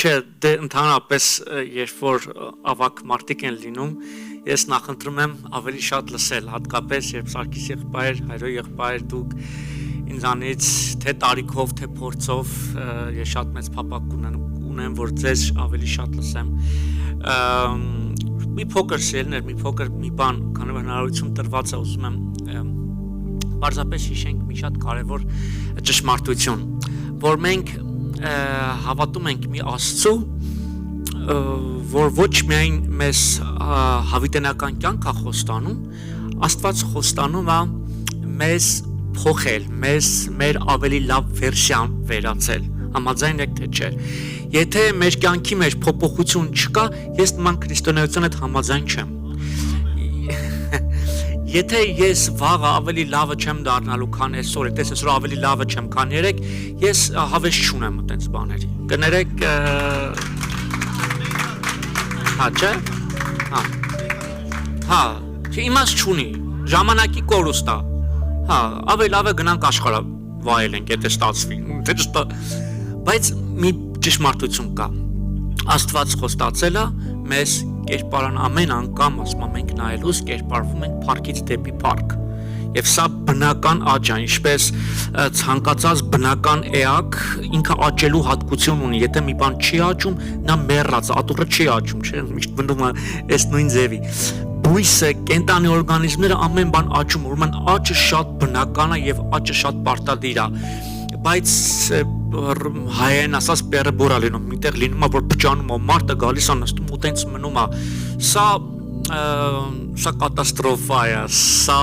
Չէ, դե ընդհանրապես երբ որ ավակ մարդիկ են լինում, ես նախընտրում եմ ավելի շատ լսել, հատկապես երբ Սարգիս եղբայր, Հայրո եղբայր դուք ինձանից թե տարիքով, թե փորձով ես շատ մեծ փափակ ունեմ, որ ձեզ ավելի շատ լսեմ։ Մի փոքր սիրելիներ, մի փոքր մի բան, քանի որ հնարավորություն տրված է, ուզում եմ պարզապես հիշենք մի շատ կարևոր ճշմարտություն, որ մենք հավատում ենք մի Աստծու, որ ոչ միայն մեզ հավիտենական կյանք է խոստանում, Աստված խոստանում է մեզ փոխել, մեզ մեր ավելի լավ վերսիան վերածել, համաձայն եք թե չէ։ Եթե մեր կյանքի մեջ փոփոխություն չկա, ես նման քրիստոնեության հետ համաձայն չեմ։ Եթե ես վաղը ավելի լավը չեմ դառնալու, քան այսօր, եթե այսօր ավելի լավը չեմ, քան երեք, ես հավես չունեմ այդպես բաների։ Կներեք, հա, չէ՞։ Հա, իմաստ չունի, ժամանակի կորուստ է։ Հա, ավելի լավ է գնանք աշխարհը վայելենք, եթե ստացվի։ Բայց մի ճշմարտություն կա։ Աստված խոստացել է մեզ կերպարան ամեն անգամ, ասում մենք նայելուց կերպարվում ենք փառքից դեպի փառք։ Եվ սա բնական աճ է, ինչպես ցանկացած բնական էակ ինքը աճելու հատկություն ունի։ Եթե մի բան չի աճում, նա մեռած, ատուռը չի աճում, չէ՞, միշտ բնում է այս նույն ձևի։ Բույսը, կենտանի օրգանիզմները ամեն բան աճում, ուրեմն աճը շատ բնական է եւ աճը շատ պարտադիր է։ Բայց հայերեն ասած պերը բորա լինում, միտեղ լինում է, որ փճանում է, մարդը գալիս է նստում ու տենց մնում է։ Սա կատաստրոֆա է, սա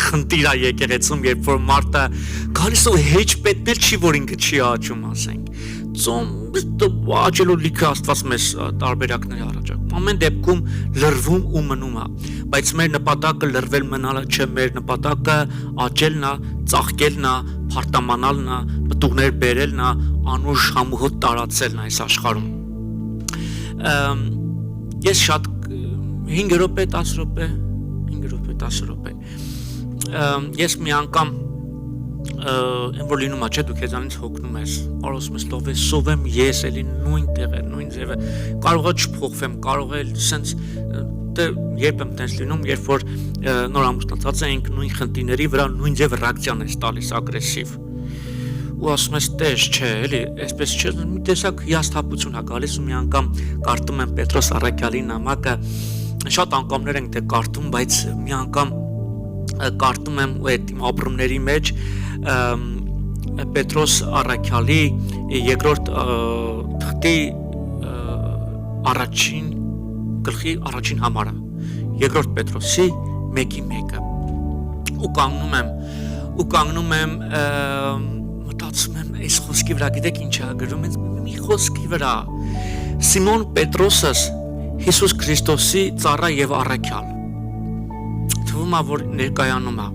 խնդիր է եկեղեցում, երբ որ մարդը գալիս է ու հեչ պետնել չի, որ ինքը չի աճում, ասենք։ Աճելու լիքը Աստված մեզ տարբերակներ առաջարկում։ Ամեն դեպքում լրվում ու մնում է, բայց մեր նպատակը լրվել մնալը չէ, մեր նպատակը աճելն է, ծաղկելն է, փարտամանալն է, պտուղներ բերելն է, անուշ համոհոտ տարածելն է այս աշխարհում։ Ես շատ 5 րոպե, 10 րոպե, 5 րոպե, 10 րոպե։ Ես մի անգամ այն որ լինում է, չէ, դու քեզանից հոգնում ես, արոսում ես լով ես, սովեմ ես, էլի նույն տեղը, նույն ձևը, կարող է չփոխվեմ, կարող է սենց երբ եմ տենց լինում, երբ որ նոր ամուսնացած ենք նույն խնդիրների վրա նույն ձև ռեակցիան ես տալիս ագրեսիվ։ Ու ասում ես տես, չէ, էլի, այսպես չէ, մի տեսակ հիասթափություն է գալիս ու մի անգամ կարդում եմ Պետրոս Առաքյալի նամակը, շատ անգամներ ենք դե կարդում, բայց մի անգամ կարդում եմ ու այդ իմ ապրումների մեջ Պետրոս Առաքյալի երկրորդ թղթի առաջին գլխի առաջին համարը, երկրորդ Պետրոսի 1:1 ու կանգնում եմ մտածում եմ այս խոսքի վրա, գիտեք ինչ է գրում, մի խոսքի վրա Սիմոն Պետրոսս Հիսուս Քրիստոսի ծառա եւ առաքյալ թվում է որ ներկայանում է,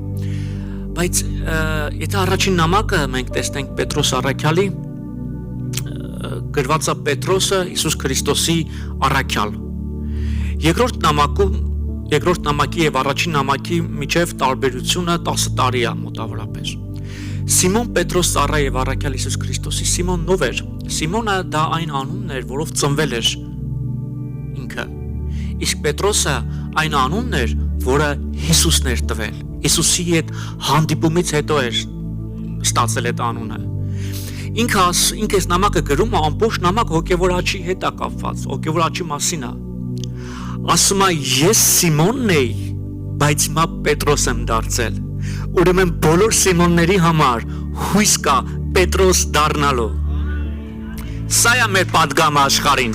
բայց եթե առաջին նամակը մենք տեսնենք Պետրոս առաքյալի գրված է Պետրոսը Հիսուս Քրիստոսի առաքյալ, երկրորդ նամակի եւ առաջին նամակի միջև տարբերությունը 10 տարի է մոտավորապես։ Սիմոն Պետրոս ծառա եւ առաքյալ Հիսուս Քրիստոսի Սիմոնն ով էր։ Սիմոնը դա այն անունն էր, որով ծնվել էր ինքը։ Իսկ Պետրոսը այն անունն էր, որը Հիսուսն էր տվել։ Հիսուսի հետ հանդիպումից հետո էր ստացել այդ անունը։ Ինքը այս նամակը գրում է ամբողջ նամակ հոգևոր աճի հետ է կապված, հոգևոր աճի մասին է։ Ասում է ես Սիմոնն էի, բայց հիմա Պետրոս եմ դարձել։ Ուրեմն բոլոր Սիմոնների համար հույս կա Պետրոս դառնալու։ Սա է մեր պատգամը աշխարհին։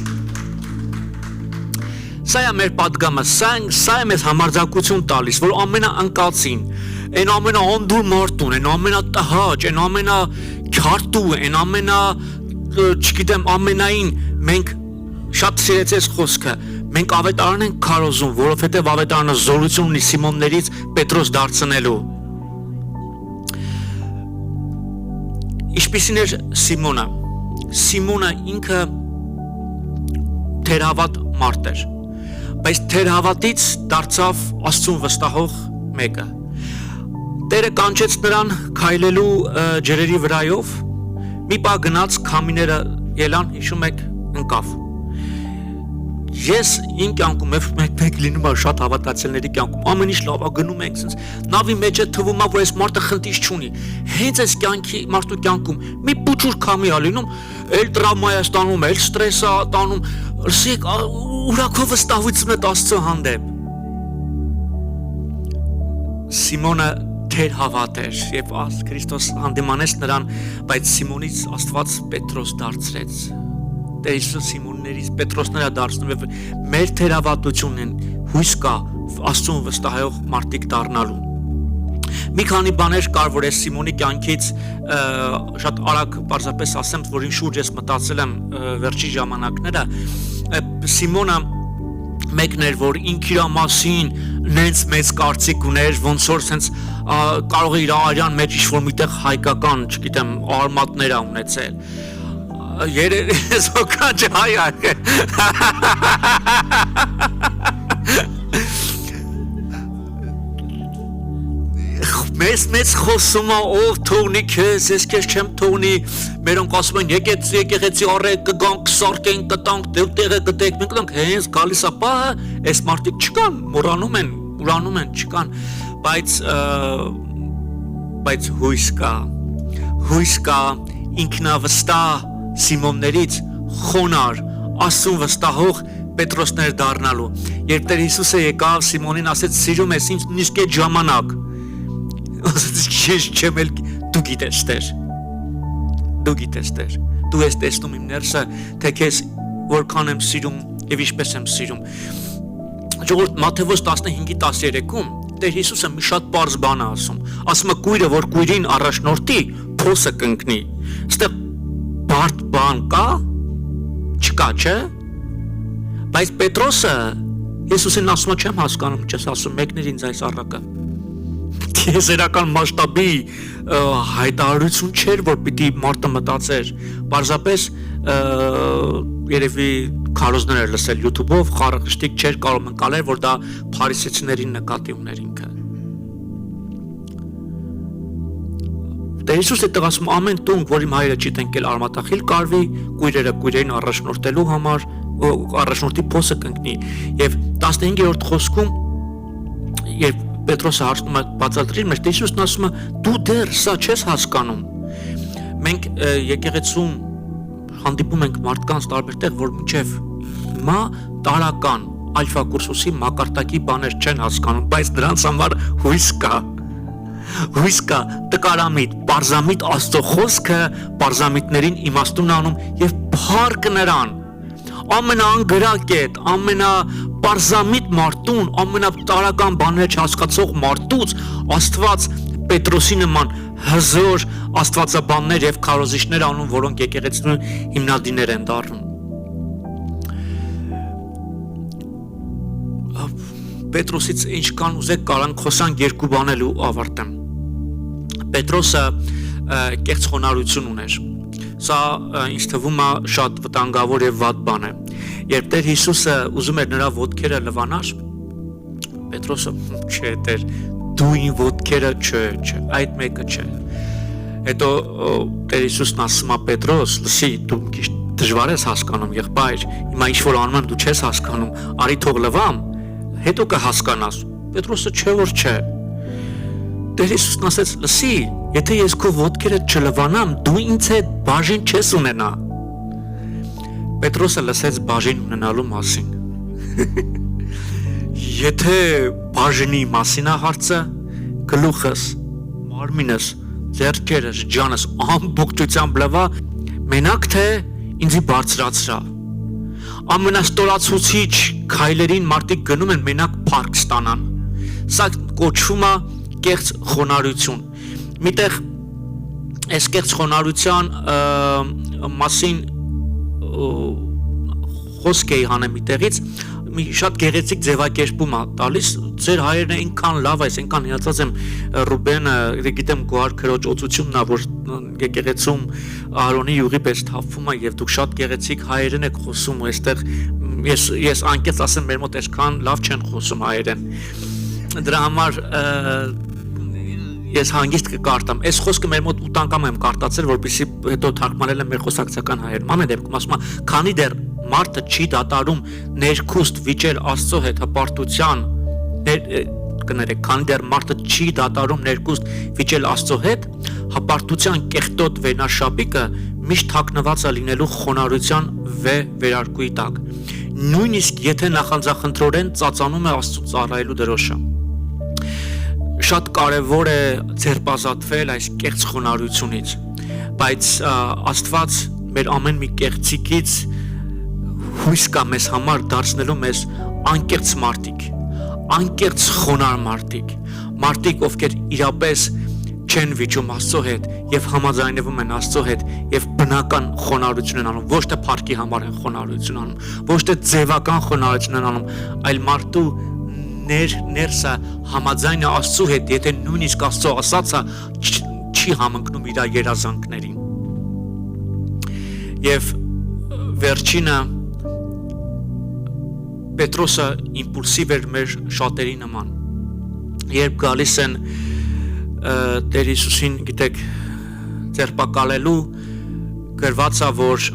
Սա է մեր պատգամը, սա է մեզ համարձակություն տալիս, որ ամենաանկացին, այն ամենաանդուր մարդուն, այն ամենատհաճ, այն ամենաքյարտու, այն չգիտեմ, ամենային մենք շատ սիրեցես խոսքը, մենք ավետարան ենք քարոզում, որովհետև ավետարանը զորություն ունի Սիմոններից Պետրոս դարձնելու։ Ինչպիսին էր Սիմոնը։ Սիմոնը ինքը թերհավատ մարդ էր, բայց թերհավատից դարձավ Աստծուն վստահող մեկը։ Տերը կանչեց նրան քայլելու ջրերի վրայով, մի պահ գնաց քամիները ելան, հիշում եք, ընկավ։ Ես իմ կյանքում մեկ լինում է շատ հավատացյալների կյանքում ամեն ինչ լավ է գնում ենք sense նավի մեջ է թվում է որ այս մարդը խնդիր չունի հենց այս կյանքի մարդու կյանքում մի փոքր քամի է լինում էլ տրավմա է ստանում էլ ստրես է տանում լսեք ուրախով վստահություն է Աստծո հանդեպ Սիմոնը թեր հավատ էր եւ Քրիստոս հանդիմանեց նրան բայց Սիմոնից Աստված Պետրոս դարձրեց Տեր Հիսուս Սիմոններից Պետրոսները դարձնում եւ մեր թերավատությունն են հույս կա Աստծուն վստահող մարդիկ դառնալու Մի քանի բաներ կար որ այս Սիմոնի կյանքից շատ արագ բարձրապես ասեմ որ ինչ շուրջ ես մտածել եմ վերջի ժամանակները Սիմոնը մեկն էր որ ինքն իր մասին նենց մեծ կարծիք ուներ ոնց որ sense կարող է իր արյան մեջ ինչ-որ միտեղ հայկական չգիտեմ արմատներ ունեցել Երես հոքաչ հայակ Մեծ խոսում է ով թողնի քեզ ես քեզ չեմ թողնի մերոնք ասում են եկեղեցի առեք կգանք սարքենք կտանք տեղը գտեք մենք ենք հենց գալիս է պահը այս մարդիկ չկան մոռանում են ուրանում են չկան բայց հույս կա ինքնավստահ Սիմոններից խոնար Աստծուն վստահող Պետրոսներ դառնալու երբ Տեր Հիսուսը եկավ Սիմոնին ասեց սիրում ես ինձ նույնիսկ այդ ժամանակ ասեց ես չեմ էլ դու գիտես Տեր դու ես տեսնում իմ ներսը թե քեզ որքան եմ սիրում եւ ինչպես եմ սիրում Ժողովուրդ Մատթեոս 15:13-ում Տեր Հիսուսը մի շատ պարզ բան է ասում է կույրը որ կույրին առաջնորդի փոսը կընկնի այստեղ բարդ բան կա չկա չէ բայց Պետրոսը Հիսուսին ասում է չեմ հասկանում չես ասում մեկներ ինձ այս առակը Եզերական մասշտաբի հայտարարություն չէր որ պիտի մարդը մտածեր պարզապես երևի քարոզներ էր լսել YouTube-ով խարխշտիկ չէր կարող ընկալել որ դա փարիսեցիներին նկատի ուներ ինքը Տեր Հիսուսը ասում ամեն տուն, որ իմ հայրը չի տնկել արմատախիլ կարվի, կույրերը կույրերին առաջնորդելու համար, առաջնորդի փոսը կընկնի։ Եվ 15-րդ խոսքում, երբ Պետրոսը հարցնում է բացատրիր մեջ, Տեր Հիսուսն ասում է դու դեռ սա չես հասկանում։ Մենք եկեղեցում հանդիպում ենք մարդկանց տարբեր տեղ, որ մինչև հիմա տարական ալֆա կուրսուսի մակարդակի բաներ չեն հասկանում, բայց դրանց համար հույս կա տկարամիտ, պարզամիտ Աստծո խոսքը պարզամիտներին իմաստուն անում եւ փառք նրան ամենաանգրակետ, ամենապարզամիտ մարդուն, ամենատարական բաներ չհասկացող մարդուց Աստված Պետրոսի նման հզոր աստվածաբաններ եւ քարոզիչներ անում, որոնք եկեղեցու հիմնադիրներ են դառնում Պետրոսից ինչքան ուզեք կարանք խոսանք երկու բանել ու ավարտեմ Պետրոսը կեղծ խոնարհություն ուներ Սա ինձ թվում է շատ վտանգավոր եւ վատ բան է Երբ Տեր Հիսուսը ուզում էր նրա ոտքերը լվանար Պետրոսը չէ Տեր դու ին ոտքերը չէ այդ մեկը չէ Հետո Տեր Հիսուսն ասում է Պետրոս լսի դու քիչ դժվար ես հասկանում եղբայր հիմա ինչ որ անում եմ դու չես հասկանում արի թող լվամ Հետո կհասկանաս Պետրոսը չէ որ չէ Տեր Հիսուսն ասեց լսի եթե ես քո ոտքերը չլվանամ դու ինձ հետ բաժին չես ունենա Պետրոսը լսեց բաժին ունենալու մասին Եթե բաժնի մասին է հարցը գլուխս մարմինս ձեռքերս ջանս ամբողջությամբ լվա մենակ թե ինձի բարձրացրա ամենաստորացուցիչ քայլերին մարդիկ գնում են մենակ փառք ստանան սա կոչվում է կեղծ խոնարհություն միտեղ այս կեղծ խոնարհության մասին խոսք էի հանեմ միտեղից մի շատ գեղեցիկ ձևակերպում է տալիս ձեր հայերն այնքան լավ է այնքան հիացած եմ Ռուբենը գիտեմ գոհար քրոջ օծությունն է որ եկեղեցում Ահարոնի յուղի պես թափվում է եւ դուք շատ գեղեցիկ հայերեն եք խոսում ու այստեղ ես անկեղծ ասեմ մեր մոտ այսքան լավ չեն խոսում հայերեն դրա համար ես հանգիստ կկարտամ։ Այս խոսքը մեր մոտ 8 անգամ եմ կարտացել, որպեսզի հետո թարգմանել եմ մեր խոսակցական հայերեն։ Ամեն դեպքում ասում եմ, քանի դեռ մարդը չի դատարում ներքուստ վիճել Աստծո հետ հպարտության, կներեք, քանի դեռ մարդը չի դատարում ներքուստ վիճել Աստծո հետ, հպարտության կեղտոտ վենաշապիկը միշտ թաքնված է լինելու խոնարհության վերարկուի տակ։ Նույնիսկ եթե նախանձախնդրորեն ծածանում է Աստծո ծառայելու դրոշը։ Շատ կարևոր է ձերբազատվել այս կեղծ խոնարհությունից, բայց Աստված մեր ամեն մի կեղծիկից հույս կա մեզ համար դարձնելու մեզ անկեղծ մարդիկ, անկեղծ խոնարհ մարդիկ, ովքեր իրապես չեն վիճում Աստծո հետ եւ համաձայնվում են Աստծո հետ եւ բնական խոնարհություն են անում, ոչ թե փառքի համար են խոնարհություն անում, ոչ թե ձևական խոնարհություն են անում, այլ մարդու ներսը համաձայն է Աստծո հետ, եթե նույնիսկ Աստծո ասածը չի համընկնում իր երազանքներին։ Եվ վերջինը Պետրոսը իմպուլսիվ էր մեր շատերի նման։ Երբ գալիս են Տեր Հիսուսին, գիտեք, ձերբակալելու, գրված է, որ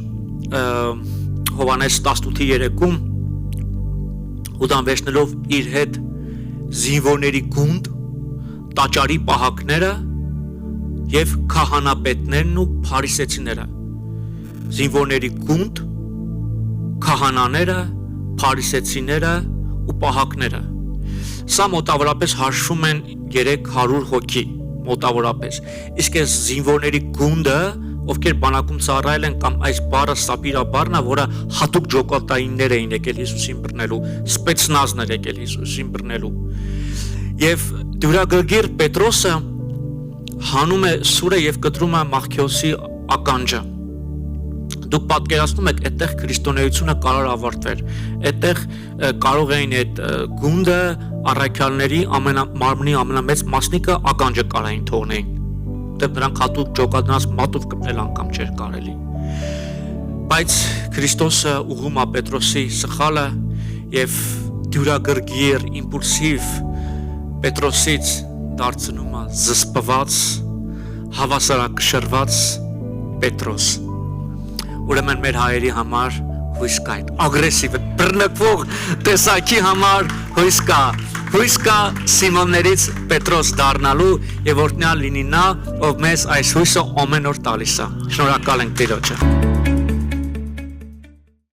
Հովհաննես 18:3-ում Ուդան վերցնելով իր հետ զինվորների գունդ, տաճարի պահակները եւ քահանապետներն ու փարիսեցիները։ Զինվորների գունդ, քահանաները, փարիսեցիները ու պահակները։ Սա մոտավորապես հաշվում են 300 հոգի, մոտավորապես։ Իսկ այս զինվորների գունդը, ովքեր բանակում ծառայել են, կամ այս բառը սապիրա բառն է, որը հատուկ ջոկատայիններ էին եկել Հիսուսին բռնելու, սպեցնազներ եկել Հիսուսին բռնելու։ Եվ դյուրագրգիռ Պետրոսը հանում է սուրը եւ կտրում է Մաղքեոսի ականջը։ Դուք պատկերացնում եք, այդտեղ քրիստոնեությունը կարող ավարտվեր։ Այդտեղ կարող էին այդ գունդը առաքյալների մարմնի ամենամեծ մասնիկը ականջը կարային թողնեին։ Որտեղ նրանք հատուկ ջոկատանած մատով կպնել անգամ չէր կարելի։ Բայց Քրիստոսը ուղղում է Պետրոսի սխալը եւ դյուրագրգիռ, իմպուլսիվ Պետրոսից դարձնում է զսպված, հավասարակշռված Պետրոս։ Ուրեմն մեր հայերի համար հույս կա, այդ ագրեսիվ, բռնկվող տեսակի համար հույս կա Սիմոններից Պետրոս դառնալու եւ օրհնյալ լինի նա, ով մեզ այս հույսը ամեն օր տալիս է։ Շնորհակալ ենք Տիրոջը։